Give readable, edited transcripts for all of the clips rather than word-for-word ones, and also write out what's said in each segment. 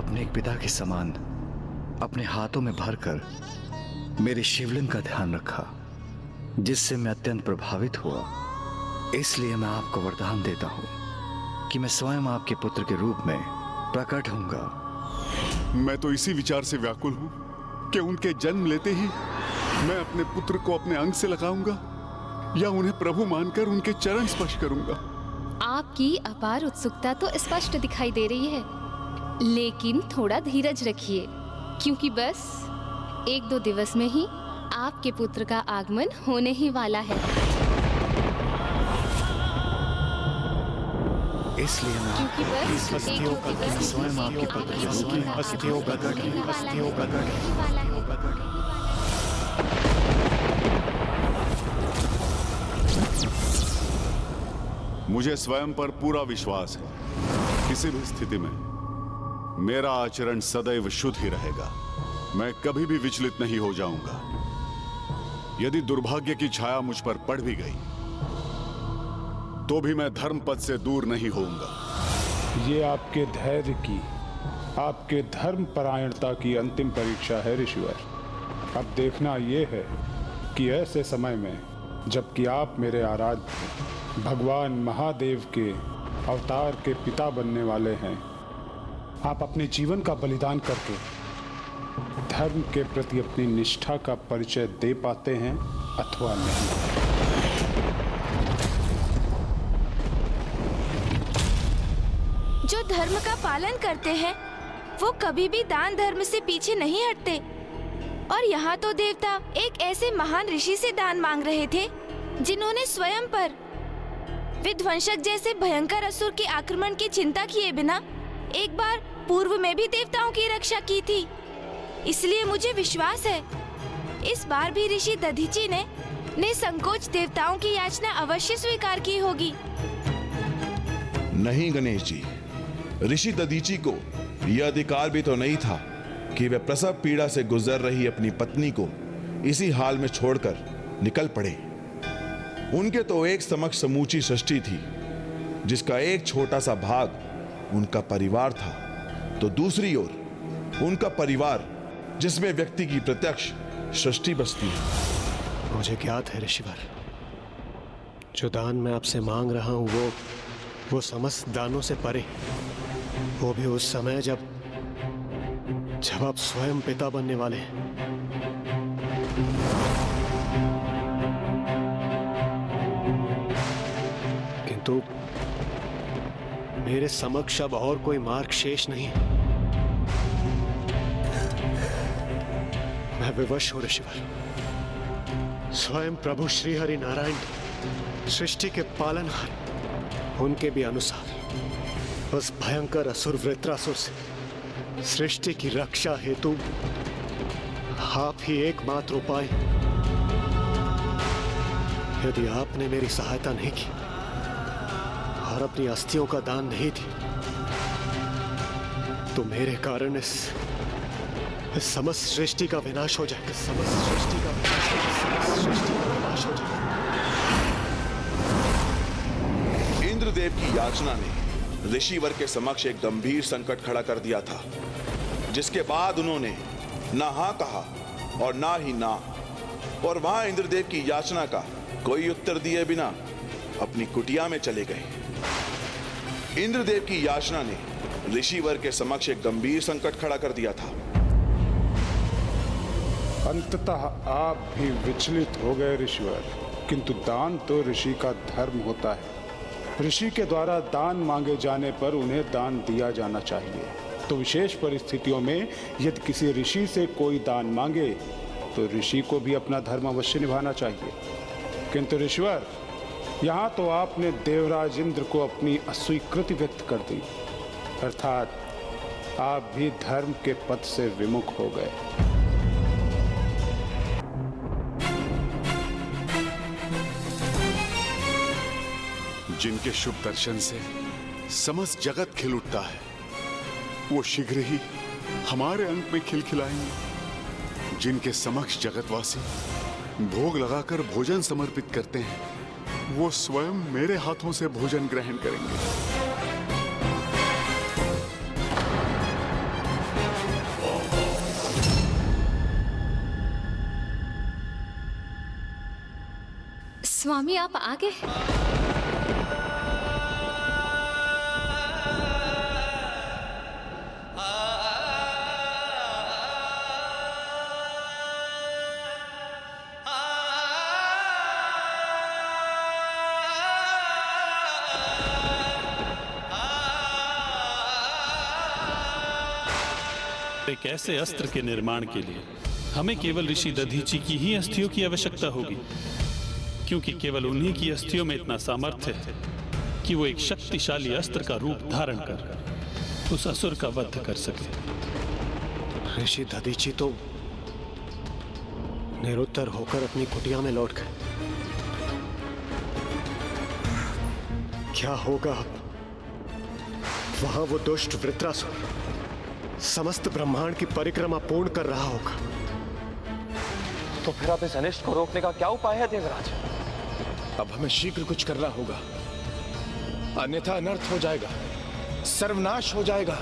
अपने एक पिता के समान अपने हाथों में भरकर मेरे शिवलिंग का ध्यान रखा, जिससे मैं अत्यंत प्रभावित हुआ। इसलिए मैं आपको वरदान देता हूं कि मैं स्वयं आपके पुत्र के रूप में प्रकट होऊंगा। मैं तो इसी विचार से व्याकुल हूं कि उनके जन्म लेते ही मैं अपने पुत्र को अपने अंग से लगाऊंगा या उन्हें प्रभु मानकर उनके चरण स्पर्श करूंगा। आपकी अपार उत्सुकता तो स्पष्ट दिखाई दे रही है, लेकिन थोड़ा धीरज रखिए, क्योंकि बस 1-2 दिवस में ही आपके पुत्र का आगमन होने ही वाला है। इसलिए मैं क्योंकि बस अस्थियों का स्वयं आपके पुत्र के रूप में अस्थियों का गठन वाला है। मुझे स्वयं पर पूरा विश्वास है। किसी भी स्थिति में मेरा आचरण सदैव शुद्ध ही रहेगा। मैं कभी भी विचलित नहीं हो जाऊंगा। यदि दुर्भाग्य की छाया मुझ पर पड़ भी गई तो भी मैं धर्म पथ से दूर नहीं होऊंगा। ये आपके धैर्य की, आपके धर्म परायणता की अंतिम परीक्षा है ऋषिवर। अब देखना ये है कि ऐसे समय में जबकि आप मेरे आराध्य भगवान महादेव के अवतार के पिता बनने वाले हैं, आप अपने जीवन का बलिदान करके धर्म के प्रति अपनी निष्ठा का परिचय दे पाते हैं अथवा नहीं। जो धर्म का पालन करते हैं वो कभी भी दान धर्म से पीछे नहीं हटते। और यहाँ तो देवता एक ऐसे महान ऋषि से दान मांग रहे थे जिन्होंने स्वयं पर विध्वंसक जैसे भयंकर असुर के आक्रमण की चिंता किए बिना एक बार पूर्व में भी देवताओं की रक्षा की थी। इसलिए मुझे विश्वास है इस बार भी ऋषि दधीची ने निसंकोच देवताओं की याचना अवश्य स्वीकार की होगी। नहीं गणेश जी, ऋषि दधीची को यह अधिकार भी तो नहीं था कि वे प्रसव पीड़ा से गुजर रही अपनी पत्नी को इसी हाल में छोड़कर निकल पड़े। उनके तो एक समक्ष समूची सृष्टि थी जिसका एक छोटा सा भाग उनका परिवार था, तो दूसरी ओर उनका परिवार जिसमें व्यक्ति की प्रत्यक्ष सृष्टि बसती है। मुझे ज्ञात है ऋषिवर, जो दान मैं आपसे मांग रहा हूं वो समस्त दानों से परे, वो भी उस समय जब आप स्वयं पिता बनने वाले हैं। किंतु मेरे समक्ष अब और कोई मार्ग शेष नहीं। मैं विवश हूं ऋषिवर। स्वयं प्रभु श्री हरि नारायण सृष्टि के पालनहार, उनके भी अनुसार उस भयंकर असुर वृत्रासुर से सृष्टि की रक्षा हेतु आप ही एकमात्र उपाय। यदि आपने मेरी सहायता नहीं की और अपनी अस्थियों का दान नहीं दी तो मेरे कारण इस समस्त सृष्टि का विनाश हो जाएगा। समस्त सृष्टि का विनाश हो जाएगा। समस्त सृष्टि का विनाश हो जाएगा। इंद्रदेव की याचना ने ऋषिवर के समक्ष एक गंभीर संकट खड़ा कर दिया था, जिसके बाद उन्होंने ना हाँ कहा और ना ही ना, और वहां इंद्रदेव की याचना का कोई उत्तर दिए बिना अपनी कुटिया में चले गए। इंद्रदेव की याचना ने ऋषिवर के समक्ष एक गंभीर संकट खड़ा कर दिया था। अंततः आप भी विचलित हो गए ऋषिवर, किंतु दान तो ऋषि का धर्म होता है। ऋषि के द्वारा दान मांगे जाने पर उन्हें दान दिया जाना चाहिए। तो विशेष परिस्थितियों में यदि किसी ऋषि से कोई दान मांगे तो ऋषि को भी अपना धर्म अवश्य निभाना चाहिए। किंतु ऋषिवर, यहाँ तो आपने देवराज इंद्र को अपनी अस्वीकृति व्यक्त कर दी, अर्थात आप भी धर्म के पथ से विमुख हो गए। जिनके शुभ दर्शन से समस्त जगत खिल उठता है, वो शीघ्र ही हमारे अंक में खिलखिलाएंगे। जिनके समक्ष जगतवासी भोग लगाकर भोजन समर्पित करते हैं, वो स्वयं मेरे हाथों से भोजन ग्रहण करेंगे। स्वामी आप आ गए। एक ऐसे अस्त्र के निर्माण के लिए हमें केवल ऋषि दधीची की ही अस्थियों की आवश्यकता होगी, क्योंकि केवल उन्हीं की अस्थियों में इतना सामर्थ्य है कि वो एक शक्तिशाली अस्त्र का रूप धारण कर उस असुर का वध कर सके। ऋषि दधीची तो निरुत्तर होकर अपनी कुटिया में लौट गए। क्या होगा अब? वहां वो दुष्ट वृत्रासुर समस्त ब्रह्मांड की परिक्रमा पूर्ण कर रहा होगा। तो फिर अब इस अनिष्ट को रोकने का क्या उपाय है देवराज? अब हमें शीघ्र कुछ करना होगा, अन्यथा अनर्थ हो जाएगा, सर्वनाश हो जाएगा।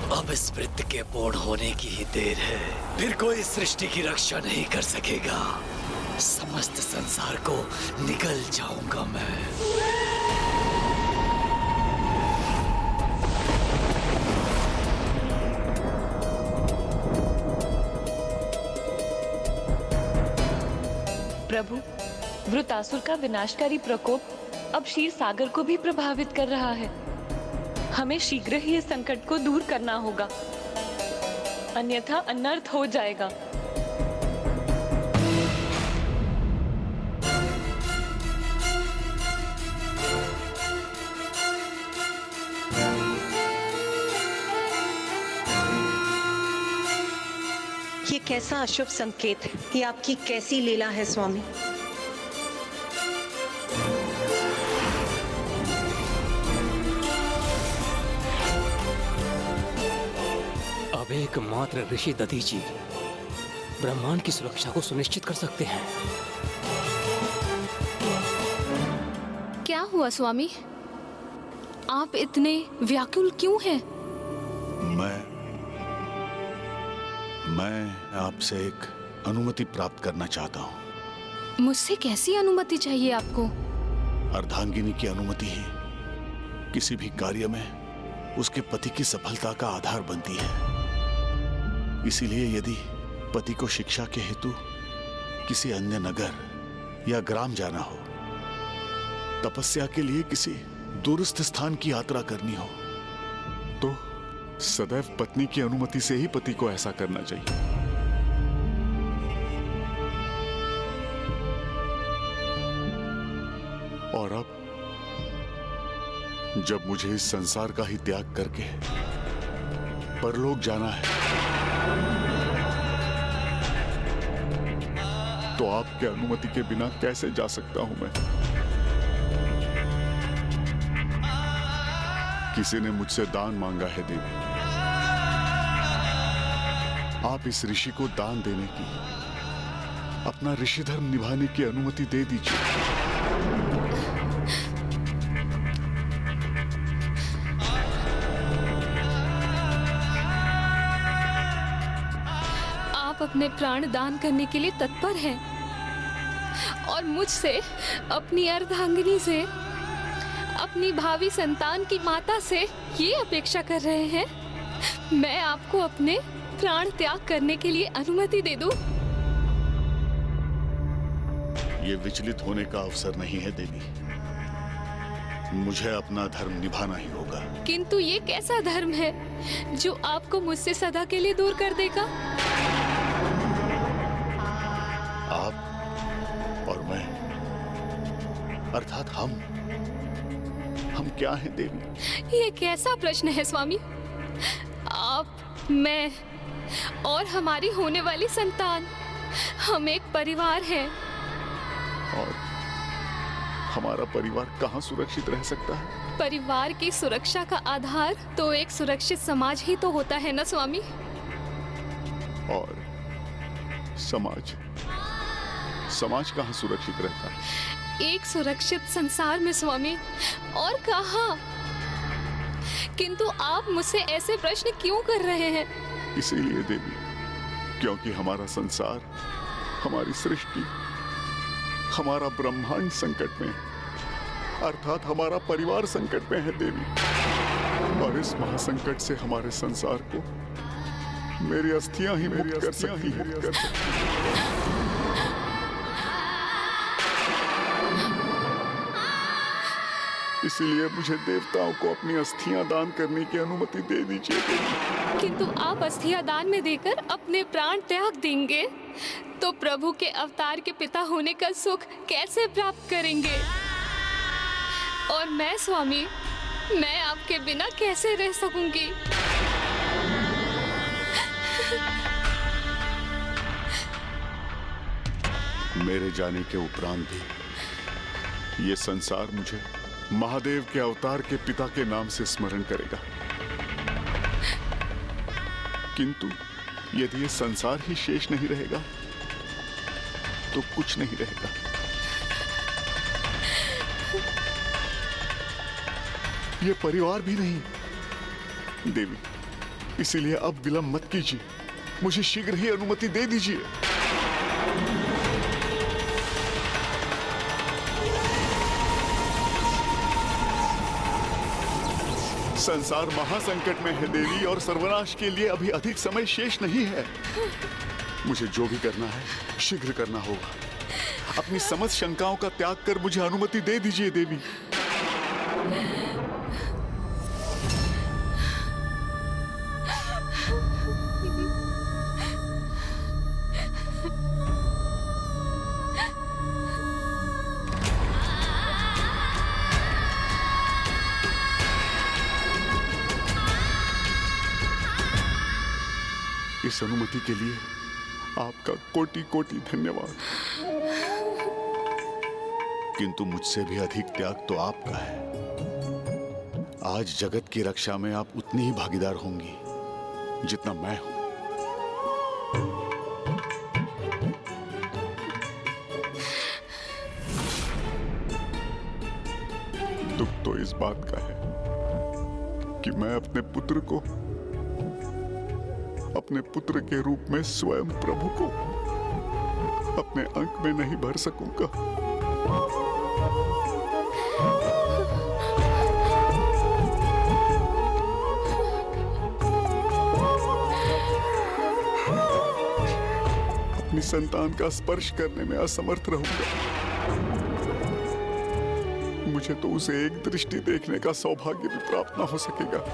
अब इस वृत्त के पूर्ण होने की ही देर है, फिर कोई सृष्टि की रक्षा नहीं कर सकेगा। समस्त संसार को निगल जाऊंगा मैं। प्रभु, वृतासुर का विनाशकारी प्रकोप अब क्षीर सागर को भी प्रभावित कर रहा है। हमें शीघ्र ही इस संकट को दूर करना होगा, अन्यथा अनर्थ हो जाएगा। ये कैसा अशुभ संकेत है? ये आपकी कैसी लीला है स्वामी? अब एकमात्र ऋषि दधीची ब्रह्मांड की सुरक्षा को सुनिश्चित कर सकते हैं। क्या हुआ स्वामी? आप इतने व्याकुल क्यों हैं? मैं आपसे एक अनुमति प्राप्त करना चाहता हूँ। मुझसे कैसी अनुमति चाहिए आपको? अर्धांगिनी की अनुमति ही किसी भी कार्य में उसके पति की सफलता का आधार बनती है। इसीलिए यदि पति को शिक्षा के हेतु किसी अन्य नगर या ग्राम जाना हो, तपस्या के लिए किसी दूरस्थ स्थान की यात्रा करनी हो, तो सदैव पत्नी की अनुमति से ही पति को ऐसा करना चाहिए। और अब जब मुझे इस संसार का ही त्याग करके परलोक जाना है, तो आपके अनुमति के बिना कैसे जा सकता हूं मैं? किसी ने मुझसे दान मांगा है देवी। आप इस ऋषि को दान देने की, अपना ऋषि धर्म निभाने की अनुमति दे दीजिए। आप अपने प्राण दान करने के लिए तत्पर हैं और मुझसे, अपनी अर्धांगिनी से, अपनी भावी संतान की माता से ये अपेक्षा कर रहे हैं मैं आपको अपने प्राण त्याग करने के लिए अनुमति दे दूं? ये विचलित होने का अवसर नहीं है देवी। मुझे अपना धर्म निभाना ही होगा। किंतु ये कैसा धर्म है जो आपको मुझसे सदा के लिए दूर कर देगा? आप और मैं, अर्थात हम क्या हैं देवी? ये कैसा प्रश्न है स्वामी? आप, मैं और हमारी होने वाली संतान, हम एक परिवार हैं। और हमारा परिवार कहाँ सुरक्षित रह सकता है? परिवार की सुरक्षा का आधार तो एक सुरक्षित समाज ही तो होता है ना स्वामी। और समाज कहाँ सुरक्षित रहता है? एक सुरक्षित संसार में स्वामी, और कहाँ। किंतु आप मुझसे ऐसे प्रश्न क्यों कर रहे हैं? इसीलिए देवी, क्योंकि हमारा संसार, हमारी सृष्टि, हमारा ब्रह्मांड संकट में, अर्थात हमारा परिवार संकट में है देवी। और इस महासंकट से हमारे संसार को मेरी अस्थियां ही मुक्त कर सकती हैं। इसीलिए मुझे देवताओं को अपनी अस्थियां दान करने की अनुमति दे दीजिए देवी। किंतु आप अस्थियां दान में देकर अपने प्राण त्याग देंगे तो प्रभु के अवतार के पिता होने का सुख कैसे प्राप्त करेंगे? और मैं स्वामी, मैं आपके बिना कैसे रह सकूंगी? मेरे जाने के उपरांत भी ये संसार मुझे महादेव के अवतार के पिता के नाम से स्मरण करेगा। किंतु यदि ये संसार ही शेष नहीं रहेगा तो कुछ नहीं रहेगा। ये परिवार भी नहीं देवी। इसीलिए अब विलंब मत कीजिए, मुझे शीघ्र ही अनुमति दे दीजिए। संसार महासंकट में है देवी, और सर्वनाश के लिए अभी अधिक समय शेष नहीं है। मुझे जो भी करना है शीघ्र करना होगा। अपनी समस्त शंकाओं का त्याग कर मुझे अनुमति दे दीजिए देवी। इस अनुमति के लिए आपका कोटि कोटि धन्यवाद। किंतु मुझसे भी अधिक त्याग तो आपका है। आज जगत की रक्षा में आप उतनी ही भागीदार होंगी जितना मैं हूं। दुख तो इस बात का है कि मैं अपने पुत्र के रूप में स्वयं प्रभु को अपने अंक में नहीं भर सकूंगा। अपनी संतान का स्पर्श करने में असमर्थ रहूंगा। मुझे तो उसे एक दृष्टि देखने का सौभाग्य भी प्राप्त न हो सकेगा।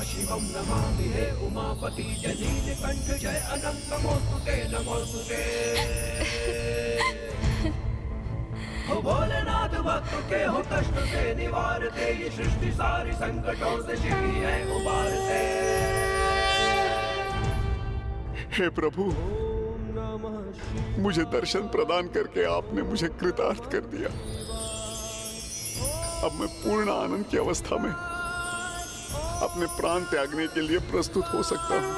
शिवं नमामि हे उमापति जय कंठ जय अनंत नमोस्तुते नमोस्तुते। हो भोलेनाथ भक्त के हो कष्ट से निवारते, ये सृष्टि सारी संकटों से शिव ही है उबारते। हे प्रभु, मुझे दर्शन प्रदान करके आपने मुझे कृतार्थ कर दिया। अब मैं पूर्ण आनंद की अवस्था में अपने प्राण त्यागने के लिए प्रस्तुत हो सकता हूँ।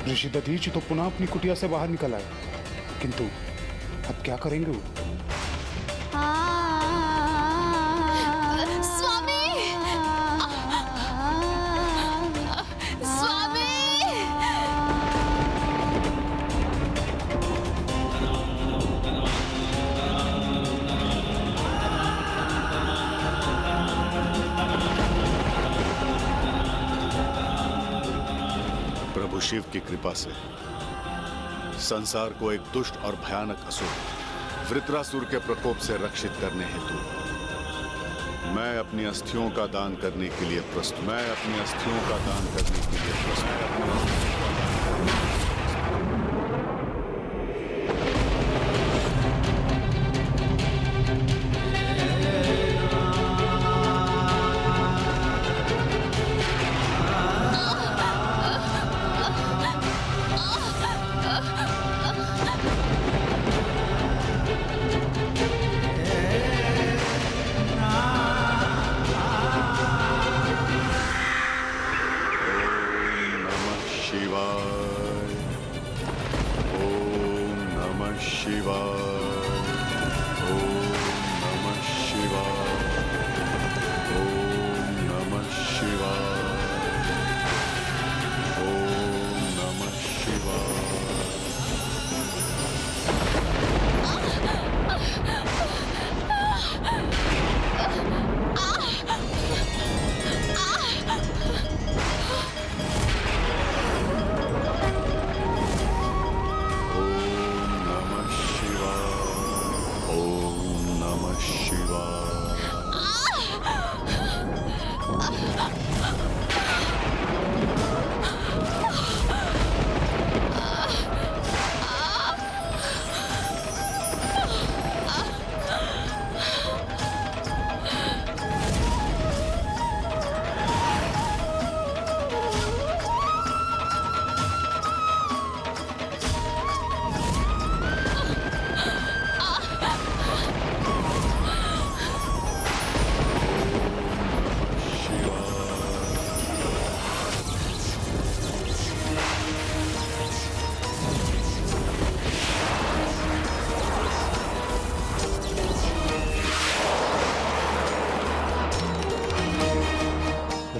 ऋषि दधीचि तो पुनः अपनी कुटिया से बाहर निकल आए, किंतु अब क्या करेंगे वो? स्वामी! स्वामी! प्रभु शिव की कृपा से संसार को एक दुष्ट और भयानक असुर वृत्रासुर के प्रकोप से रक्षित करने हेतु मैं अपनी अस्थियों का दान करने के लिए प्रस्तुत। मैं अपनी अस्थियों का दान करने के लिए प्रस्तुत।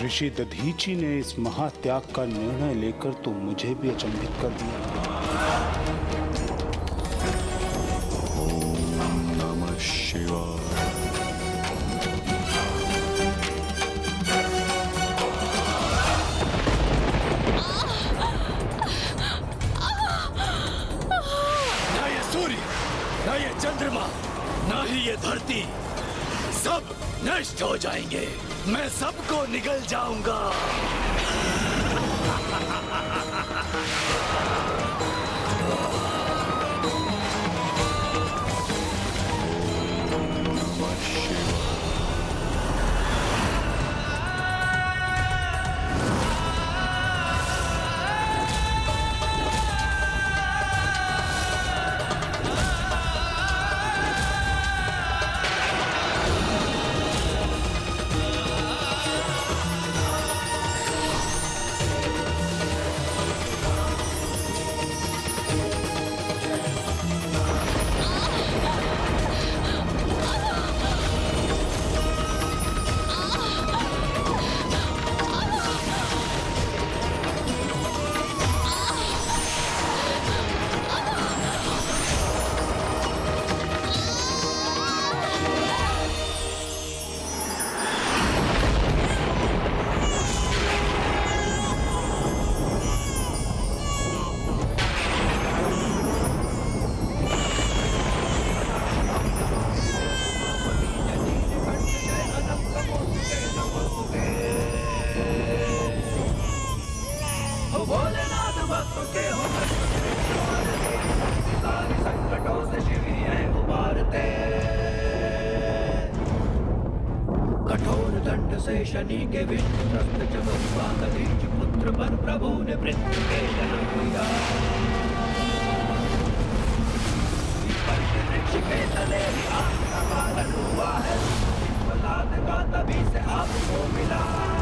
ऋषि दधीचि ने इस महात्याग का निर्णय लेकर तो मुझे भी अचंभित कर दिया। ओम नमः शिवाय। ना ये सूर्य, ना ये चंद्रमा, ना ही ये धरती, सब नष्ट हो जाएंगे। मैं सबको निगल जाऊंगा। से शनि के विष्णु दधीचि पुत्र पर प्रभु ने मृत्यु के जन्म दिया। वृक्ष के तले ही आपका पालन हुआ है। इस औलाद का तभी से आपको मिला।